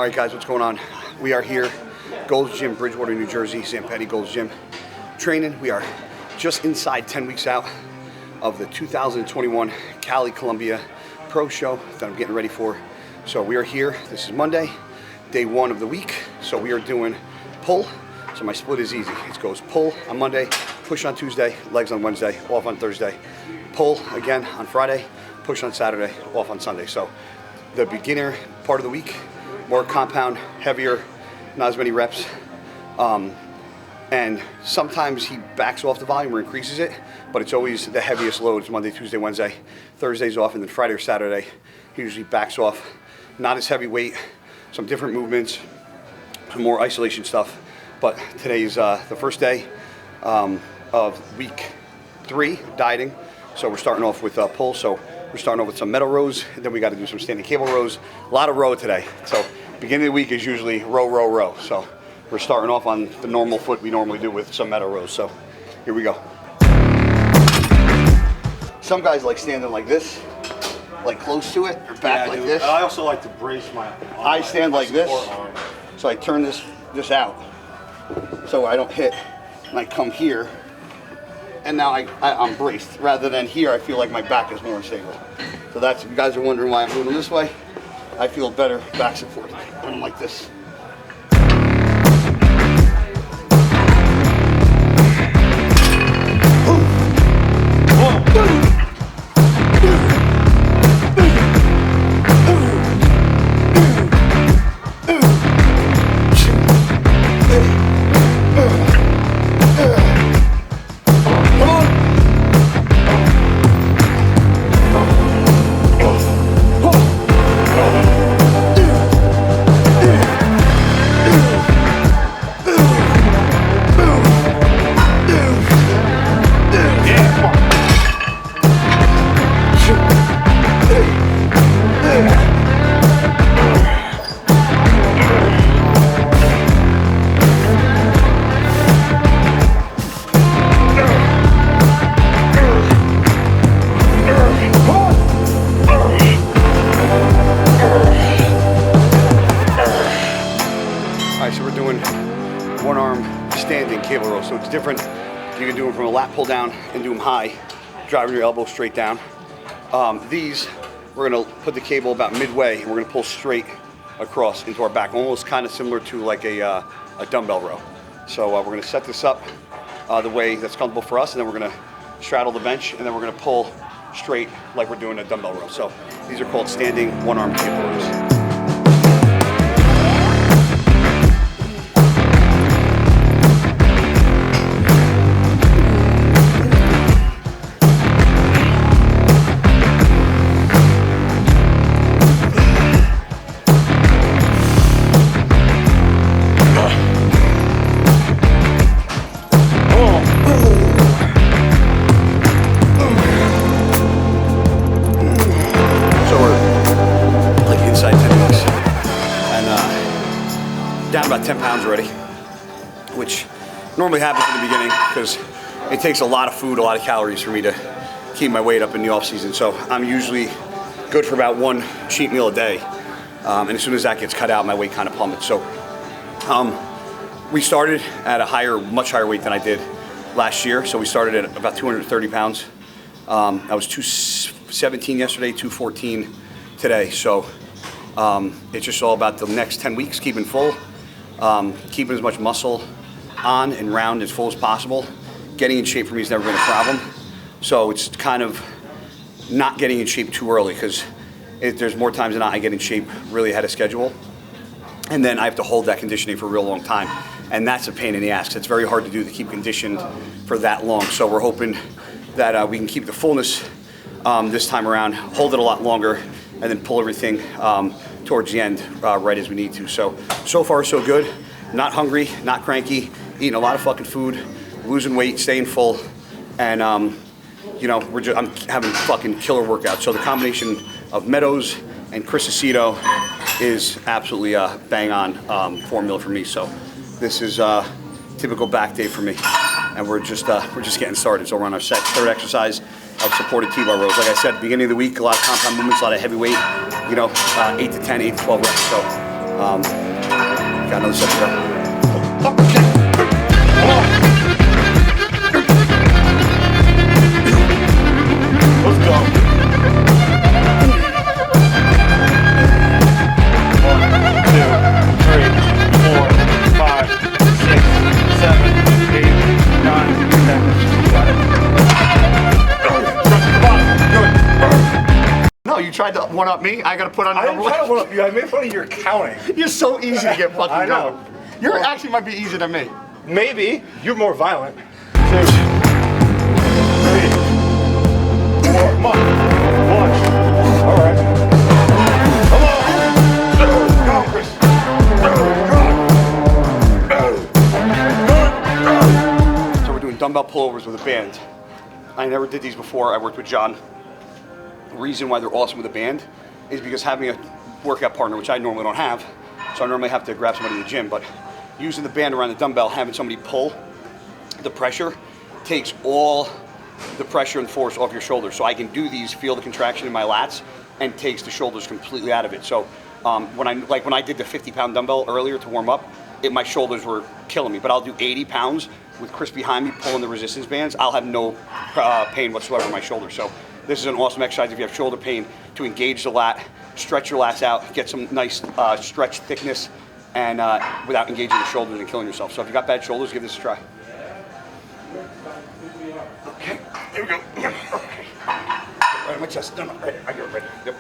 All right, guys, what's going on? We are here, Gold's Gym, Bridgewater, New Jersey, St. Patty Gold's Gym. Training, we are just inside 10 weeks out of the 2021 Cali, Colombia Pro Show that I'm getting ready for. So we are here, this is Monday, day one of the week. So we are doing pull. So my split is easy. It goes pull on Monday, push on Tuesday, legs on Wednesday, off on Thursday. Pull again on Friday, push on Saturday, off on Sunday. So the beginner part of the week, more compound, heavier, not as many reps. And sometimes he backs off the volume or increases it, but it's always the heaviest loads, Monday, Tuesday, Wednesday. Thursday's off, and then Friday or Saturday, he usually backs off. Not as heavy weight, some different movements, some more isolation stuff. But today's the first day of week 3, dieting. So we're starting off with pull. So we're starting off with some meadow rows, and then we got to do some standing cable rows. A lot of row today. So beginning of the week is usually row, row, row. So we're starting off on the normal foot we normally do with some meadow rows. So here we go. Some guys like standing like this, like close to it, or back like this. I also like to brace my arm. I stand like this, so I turn this out, so I don't hit, and I come here, and now I'm braced. Rather than here, I feel like my back is more unstable. So that's, if you guys are wondering why I'm moving this way, I feel better back support when I'm like this. One arm standing cable row, so it's different. You can do them from a lat pull down and do them high, driving your elbow straight down. These, we're gonna put the cable about midway, and we're gonna pull straight across into our back, almost kind of similar to like a dumbbell row. So we're gonna set this up the way that's comfortable for us, and then we're gonna straddle the bench, and then we're gonna pull straight like we're doing a dumbbell row. So these are called standing one-arm cable rows. Down about 10 pounds already, which normally happens in the beginning because it takes a lot of food, a lot of calories for me to keep my weight up in the off season. So I'm usually good for about 1 cheat meal a day. And as soon as that gets cut out, my weight kind of plummets. So we started at a much higher weight than I did last year. So we started at about 230 pounds. I was 217 yesterday, 214 today. So it's just all about the next 10 weeks, keeping full. Keeping as much muscle on and round as full as possible. Getting in shape for me has never been a problem. So it's kind of not getting in shape too early, because there's more times than not I get in shape really ahead of schedule. And then I have to hold that conditioning for a real long time. And that's a pain in the ass. It's very hard to do to keep conditioned for that long. So we're hoping that we can keep the fullness this time around, hold it a lot longer, and then pull everything towards the end right as we need to. So far so good. Not hungry, not cranky, eating a lot of fucking food, losing weight, staying full, and you know, I'm having fucking killer workouts. So the combination of Meadows and Chris Cisternino is absolutely a bang on formula for me. So this is a typical back day for me, and we're just getting started. So we're on our third exercise of supported T-bar rows. Like I said, beginning of the week, a lot of compound movements, a lot of heavy weight, you know, 8 to 10, 8 to 12 reps. So Got another set to go. Let's go. 1, 2, 3, 4, 5, 6, 7, 8, 9, 10. Got it. No, you tried to one-up me. I got to put on. I didn't try to one up you. I made fun of your counting. You're so easy to get fucking I know. going. You actually might be easier than me. Maybe. You're more violent. 2, 3, 4. Come on. 1. All right. Come on. Come on, Chris. So we're doing dumbbell pullovers with a band. I never did these before. I worked with John. The reason why they're awesome with a band is because having a workout partner, which I normally don't have, so I normally have to grab somebody in the gym, but using the band around the dumbbell, having somebody pull the pressure takes all the pressure and force off your shoulders. So I can do these, feel the contraction in my lats, and takes the shoulders completely out of it. So when I did the 50-pound dumbbell earlier to warm up, my shoulders were killing me. But I'll do 80 pounds with Chris behind me pulling the resistance bands. I'll have no pain whatsoever in my shoulders. So this is an awesome exercise if you have shoulder pain to engage the lat, stretch your lats out, get some nice stretch thickness, and without engaging the shoulders and killing yourself. So if you got bad shoulders, give this a try. Okay, here we go. Okay. Right on my chest. No, right. I got it ready. Yep.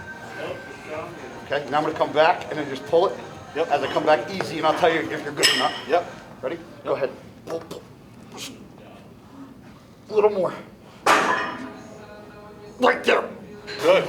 Okay, now I'm gonna come back and then just pull it. Yep. As I come back easy, and I'll tell you if you're good or not. Yep. Ready? Go ahead. Pull, pull. A little more. Right there. Good.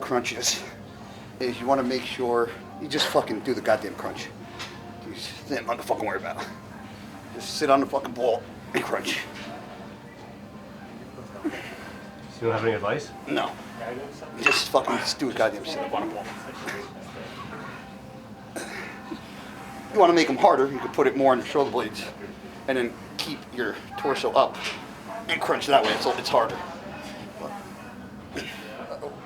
Crunches is you want to make sure you just fucking do the goddamn crunch. Then not to fucking worry about it. Just sit on the fucking ball and crunch. So you don't have any advice? No. Just fucking do a goddamn sit up on a ball. You want to make them harder, you could put it more on your shoulder blades and then keep your torso up and crunch that way. It's harder.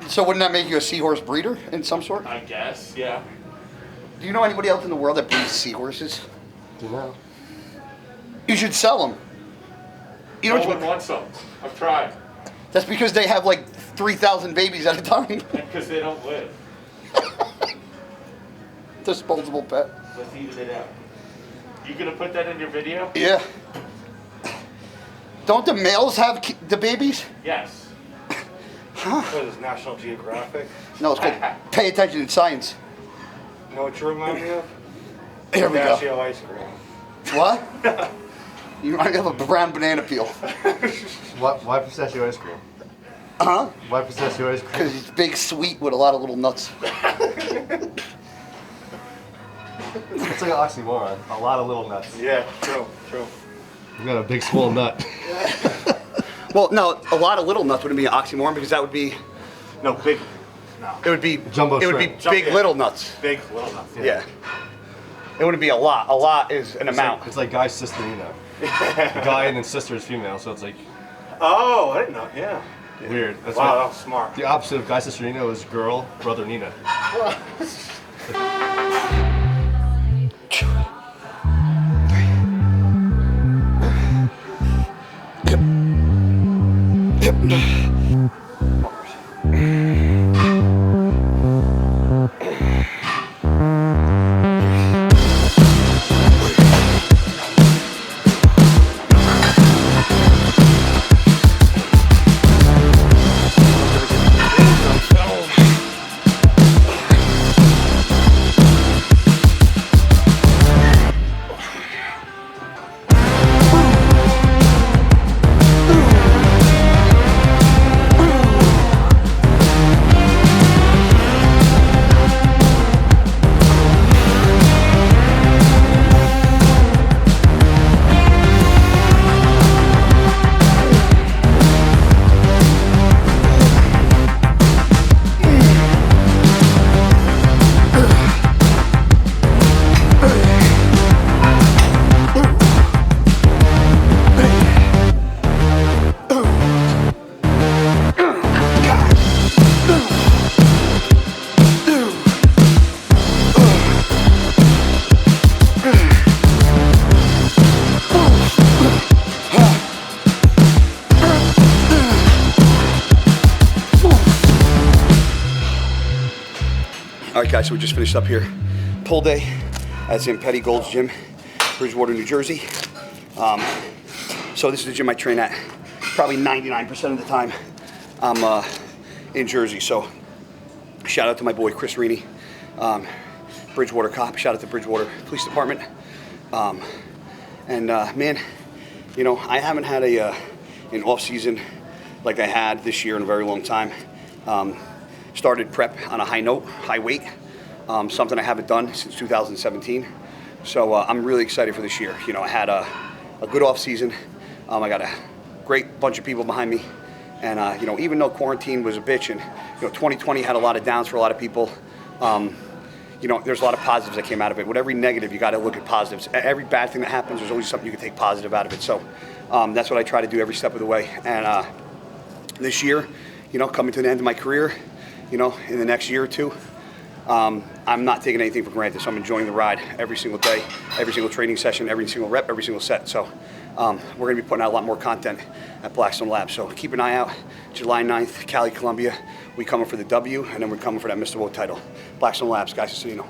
So wouldn't that make you a seahorse breeder in some sort? I guess, yeah. Do you know anybody else in the world that breeds seahorses? No. You should sell them. You know No one wants some. I've tried. That's because they have like 3,000 babies at a time. Because they don't live. Disposable pet. Let's even it out. You gonna put that in your video? Yeah. Don't the males have the babies? Yes. What is National Geographic? No, it's called Pay Attention in Science. You know what you remind me of? Here we go. Pistachio ice cream. What? You remind me of a brown banana peel. Why pistachio ice cream? Huh? Why pistachio ice cream? Because it's big, sweet with a lot of little nuts. It's like an oxymoron. A lot of little nuts. Yeah, true, true. You got a big swole nut. Well, no, a lot of little nuts wouldn't be an oxymoron because that would be. No, big. No. It would be Jumbo It would be shrimp. big little nuts. Big little nuts. Yeah. It wouldn't be a lot. A lot is an amount. It's like Guy Cisternino. Guy and then sister is female, so it's like Oh, I didn't know. Yeah. weird. That's Wow, that why was smart. the opposite of Guy Cisternino is girl, brother Nina. All right, guys, so we just finished up here. Pull day at Petty Gold's Gym, Bridgewater, New Jersey. So this is the gym I train at. Probably 99% of the time I'm in Jersey. So shout out to my boy Chris Rini, Bridgewater cop. Shout out to Bridgewater Police Department. Man, you know, I haven't had an off season like I had this year in a very long time. Started prep on a high note, high weight, something I haven't done since 2017. So I'm really excited for this year. You know, I had a good off season. I got a great bunch of people behind me. And, you know, even though quarantine was a bitch and, you know, 2020 had a lot of downs for a lot of people, you know, there's a lot of positives that came out of it. With every negative, you got to look at positives. Every bad thing that happens, there's always something you can take positive out of it. So that's what I try to do every step of the way. And this year, you know, coming to the end of my career, you know, in the next year or two, I'm not taking anything for granted. So I'm enjoying the ride every single day, every single training session, every single rep, every single set. So we're going to be putting out a lot more content at Blackstone Labs. So keep an eye out. July 9th, Cali, Columbia. We coming for the W, and then we're coming for that Mr. World title. Blackstone Labs, guys, Cisternino.